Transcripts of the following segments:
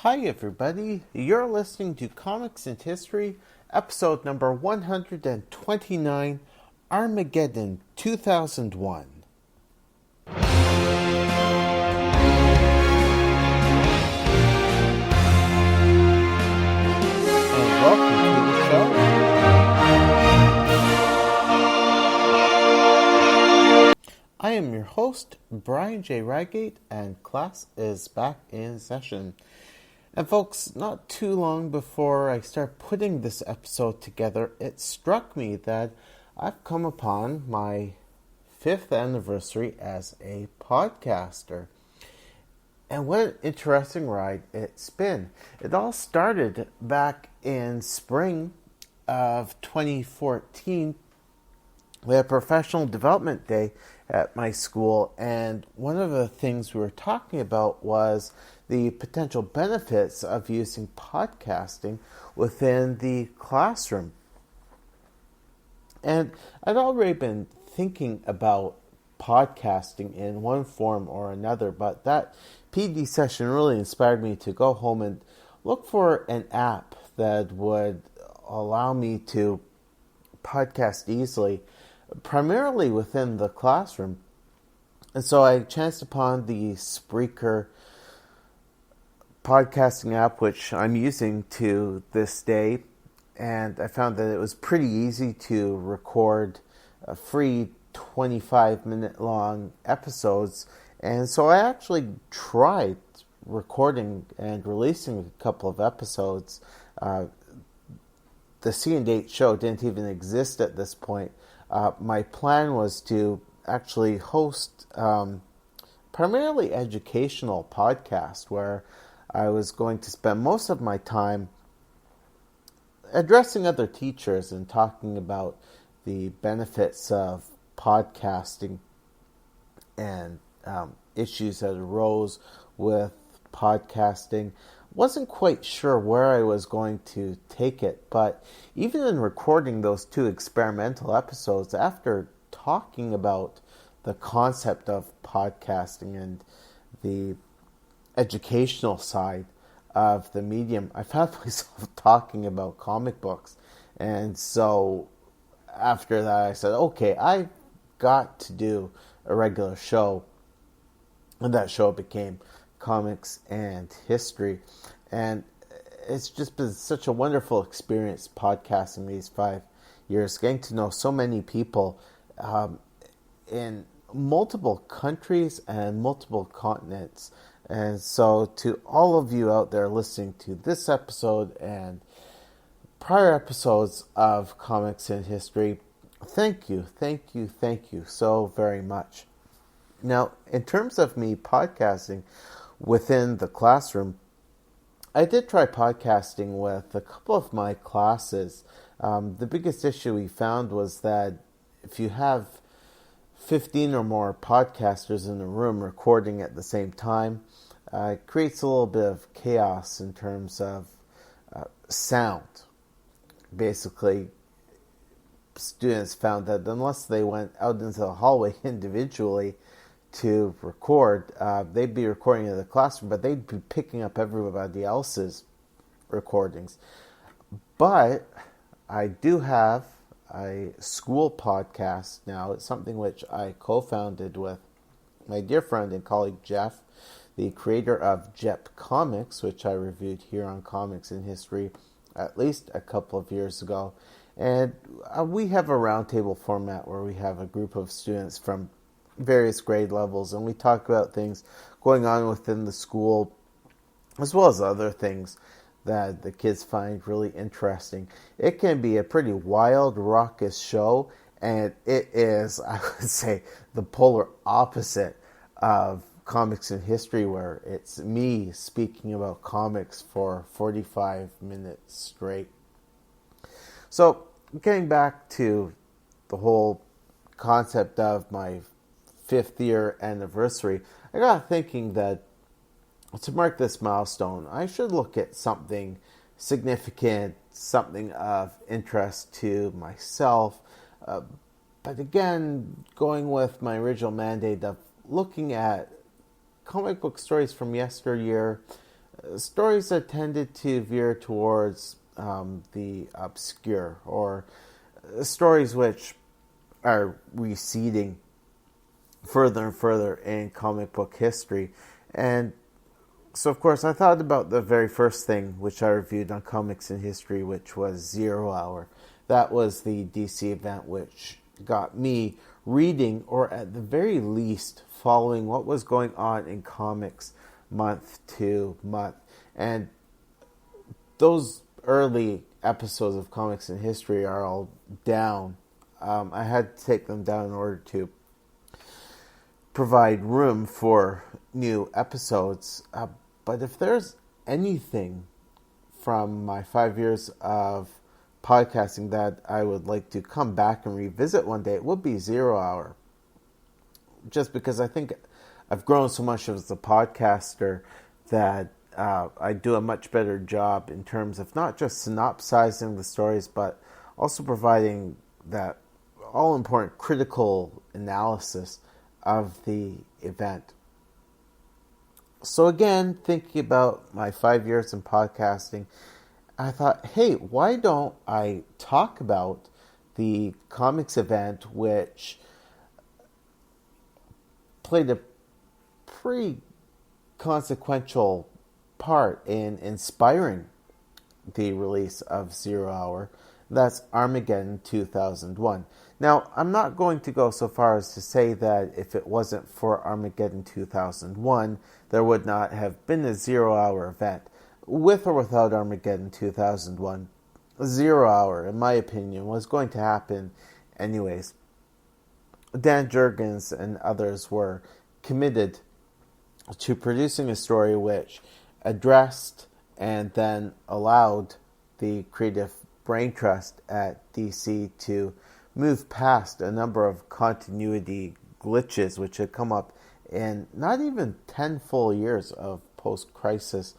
Hi everybody, you're listening to Comics and History, episode number 129, Armageddon 2001. And welcome to the show. I am your host, Brian J. Rygate, and class is back in session. And folks, not too long before I start putting this episode together, it struck me that I've come upon my 5th anniversary as a podcaster. And what an interesting ride it's been. It all started back in spring of 2014. We had a professional development day at my school, and one of the things we were talking about was the potential benefits of using podcasting within the classroom. And I'd already been thinking about podcasting in one form or another, but that PD session really inspired me to go home and look for an app that would allow me to podcast easily, primarily within the classroom. And so I chanced upon the Spreaker podcasting app, which I'm using to this day, and I found that it was pretty easy to record a free 25-minute long episodes. And so I actually tried recording and releasing a couple of episodes. The C and Date show didn't even exist at this point. My plan was to actually host primarily educational podcast where I was going to spend most of my time addressing other teachers and talking about the benefits of podcasting and issues that arose with podcasting. Wasn't quite sure where I was going to take it, but even in recording those 2 experimental episodes, after talking about the concept of podcasting and the educational side of the medium, I found myself talking about comic books. And so after that I said, okay, I've got to do a regular show. And that show became Comics and History. And it's just been such a wonderful experience podcasting these 5 years, getting to know so many people in multiple countries and multiple continents. And so to all of you out there listening to this episode and prior episodes of Comics and History, thank you so very much. Now, in terms of me podcasting within the classroom, I did try podcasting with a couple of my classes. The biggest issue we found was that if you have 15 or more podcasters in a room recording at the same time, it creates a little bit of chaos in terms of sound. Basically, students found that unless they went out into the hallway individually to record, they'd be recording in the classroom, but they'd be picking up everybody else's recordings. But I do have a school podcast now. It's something which I co-founded with my dear friend and colleague Jeff, the creator of Jep Comics, which I reviewed here on Comics and History at least a couple of years ago. And we have a roundtable format where we have a group of students from various grade levels, and we talk about things going on within the school, as well as other things that the kids find really interesting. It can be a pretty wild, raucous show, and it is, I would say, the polar opposite of Comics and History, where it's me speaking about comics for 45 minutes straight. So, getting back to the whole concept of my 5th year anniversary, I got thinking that to mark this milestone, I should look at something significant, something of interest to myself. But again, going with my original mandate of looking at comic book stories from yesteryear, stories that tended to veer towards the obscure, or stories which are receding further and further in comic book history. And so, of course, I thought about the very first thing which I reviewed on Comics in History, which was Zero Hour. That was the DC event which got me reading, or at the very least, following what was going on in comics month to month. And those early episodes of Comics in History are all down. I had to take them down in order to provide room for new episodes. But if there's anything from my 5 years of podcasting that I would like to come back and revisit one day, it would be Zero Hour. Just because I think I've grown so much as a podcaster that I do a much better job in terms of not just synopsizing the stories, but also providing that all-important critical analysis of the event. So again, thinking about my 5 years in podcasting, I thought, hey, why don't I talk about the comics event which played a pretty consequential part in inspiring the release of Zero Hour. That's Armageddon 2001. Now, I'm not going to go so far as to say that if it wasn't for Armageddon 2001, there would not have been a Zero Hour event. With or without Armageddon 2001, Zero Hour, in my opinion, was going to happen anyways. Dan Jurgens and others were committed to producing a story which addressed and then allowed the creative brain trust at DC to move past a number of continuity glitches which had come up in not even 10 full years of post-crisis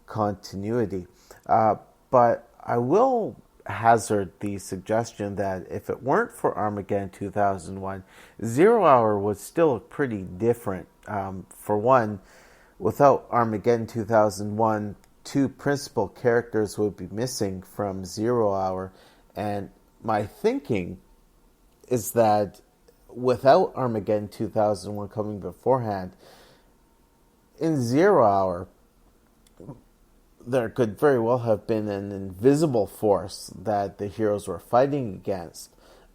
continuity. But I will hazard the suggestion that if it weren't for Armageddon 2001, Zero Hour would still look pretty different. For one, without Armageddon 2001, two principal characters would be missing from Zero Hour, and my thinking is that without Armageddon 2001 coming beforehand, in Zero Hour, there could very well have been an invisible force that the heroes were fighting against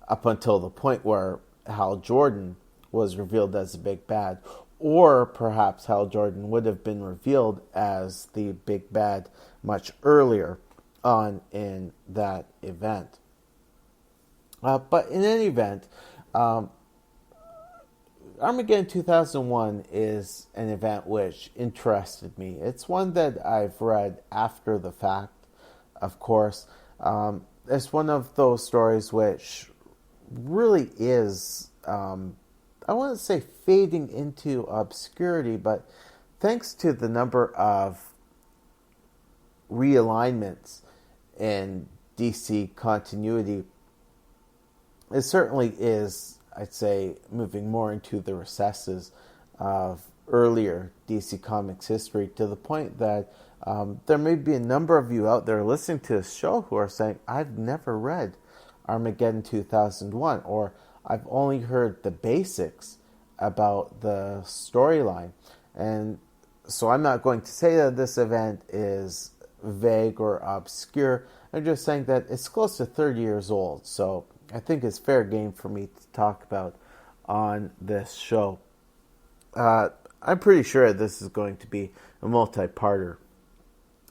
up until the point where Hal Jordan was revealed as the big bad. Or perhaps Hal Jordan would have been revealed as the big bad much earlier on in that event. But in any event, Armageddon 2001 is an event which interested me. It's one that I've read after the fact, of course. It's one of those stories which really is, I wouldn't say fading into obscurity, but thanks to the number of realignments in DC continuity, it certainly is, I'd say, moving more into the recesses of earlier DC Comics history, to the point that there may be a number of you out there listening to this show who are saying, I've never read Armageddon 2001, or I've only heard the basics about the storyline. And so I'm not going to say that this event is vague or obscure. I'm just saying that it's close to 30 years old, so I think it's fair game for me to talk about on this show. I'm pretty sure this is going to be a multi-parter.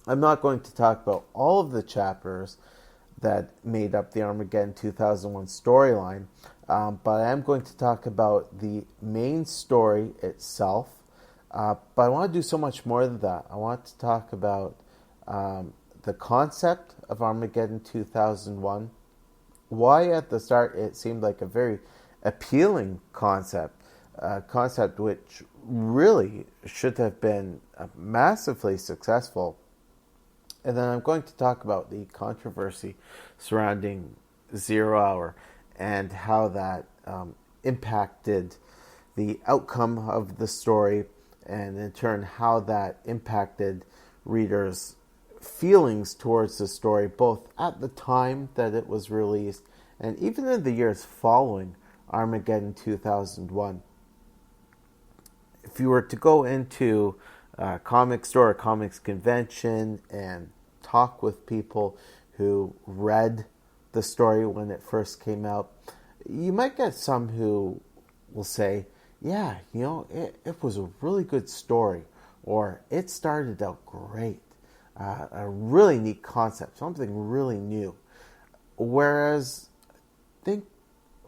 I'm not going to talk about all of the chapters that made up the Armageddon 2001 storyline, but I am going to talk about the main story itself. But I want to do so much more than that. I want to talk about the concept of Armageddon 2001, why at the start it seemed like a very appealing concept, a concept which really should have been massively successful. And then I'm going to talk about the controversy surrounding Zero Hour and how that impacted the outcome of the story, and in turn how that impacted readers' feelings towards the story, both at the time that it was released and even in the years following Armageddon 2001. If you were to go into a comic store or comics convention and talk with people who read the story when it first came out, you might get some who will say, yeah, it was a really good story, or it started out great, a really neat concept, something really new. Whereas, I think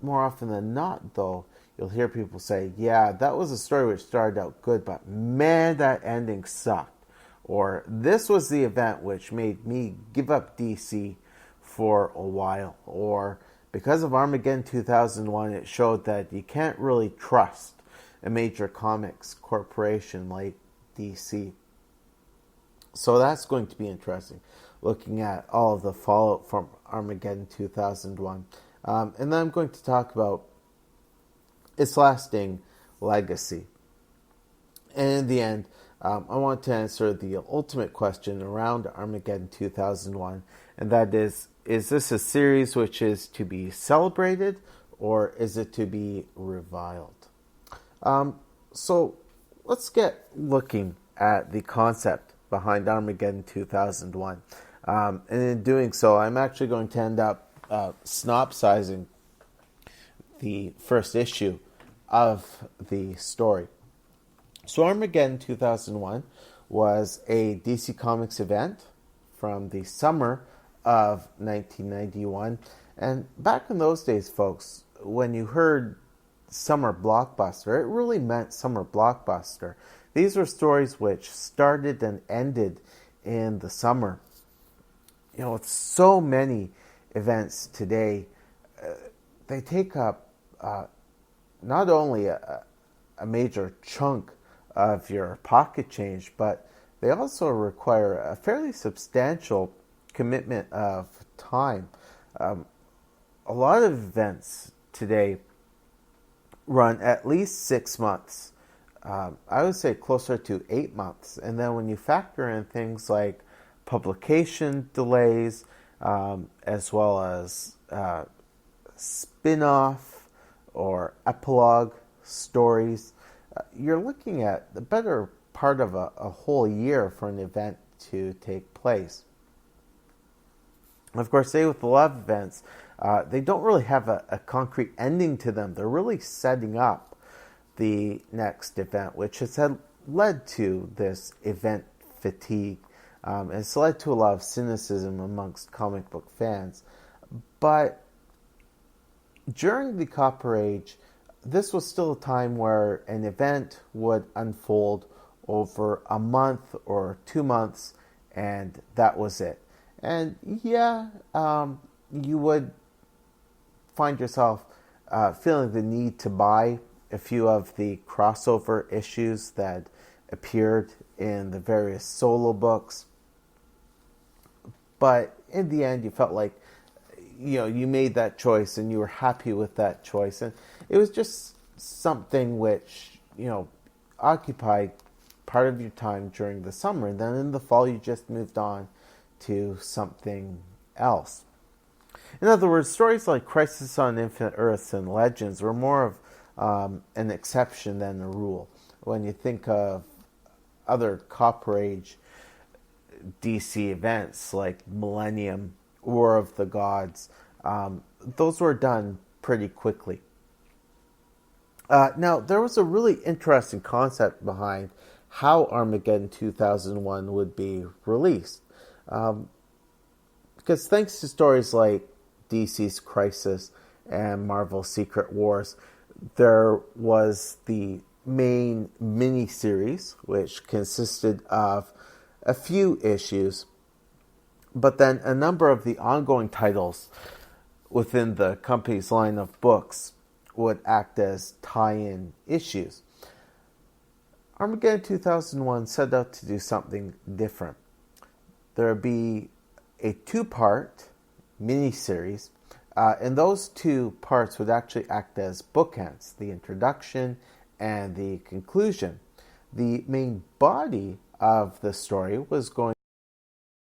more often than not, though, you'll hear people say, yeah, that was a story which started out good, but man, that ending sucked. Or this was the event which made me give up DC for a while. Or because of Armageddon 2001, it showed that you can't really trust a major comics corporation like DC. So that's going to be interesting, looking at all of the fallout from Armageddon 2001. And then I'm going to talk about its lasting legacy. And in the end, I want to answer the ultimate question around Armageddon 2001, and that is this a series which is to be celebrated, or is it to be reviled? So let's get looking at the concept behind Armageddon 2001. And in doing so, I'm actually going to end up synopsizing the first issue of the story. So Armageddon 2001 was a DC Comics event from the summer of 1991. And back in those days, folks, when you heard summer blockbuster, it really meant summer blockbuster. These were stories which started and ended in the summer. With so many events today, they take up not only a major chunk of your pocket change, but they also require a fairly substantial commitment of time. A lot of events today run at least 6 months. I would say closer to 8 months. And then when you factor in things like publication delays, as well as spin-off or epilogue stories, you're looking at the better part of a whole year for an event to take place. Of course, say with a lot of events, they don't really have a concrete ending to them. They're really setting up the next event, which has led to this event fatigue. It's led to a lot of cynicism amongst comic book fans. But during the Copper Age, this was still a time where an event would unfold over a month or 2 months, and that was it. And you would find yourself feeling the need to buy a few of the crossover issues that appeared in the various solo books. But in the end, you felt like you made that choice and you were happy with that choice. And it was just something which, occupied part of your time during the summer. And then in the fall, you just moved on to something else. In other words, stories like Crisis on Infinite Earths and Legends were more of an exception than a rule. When you think of other Copper Age DC events like Millennium, War of the Gods, those were done pretty quickly. Now, there was a really interesting concept behind how Armageddon 2001 would be released. Because thanks to stories like DC's Crisis and Marvel's Secret Wars, there was the main mini-series, which consisted of a few issues, but then a number of the ongoing titles within the company's line of books would act as tie-in issues. Armageddon 2001 set out to do something different. There would be a 2-part miniseries, and those 2 parts would actually act as bookends, the introduction and the conclusion. The main body of the story was going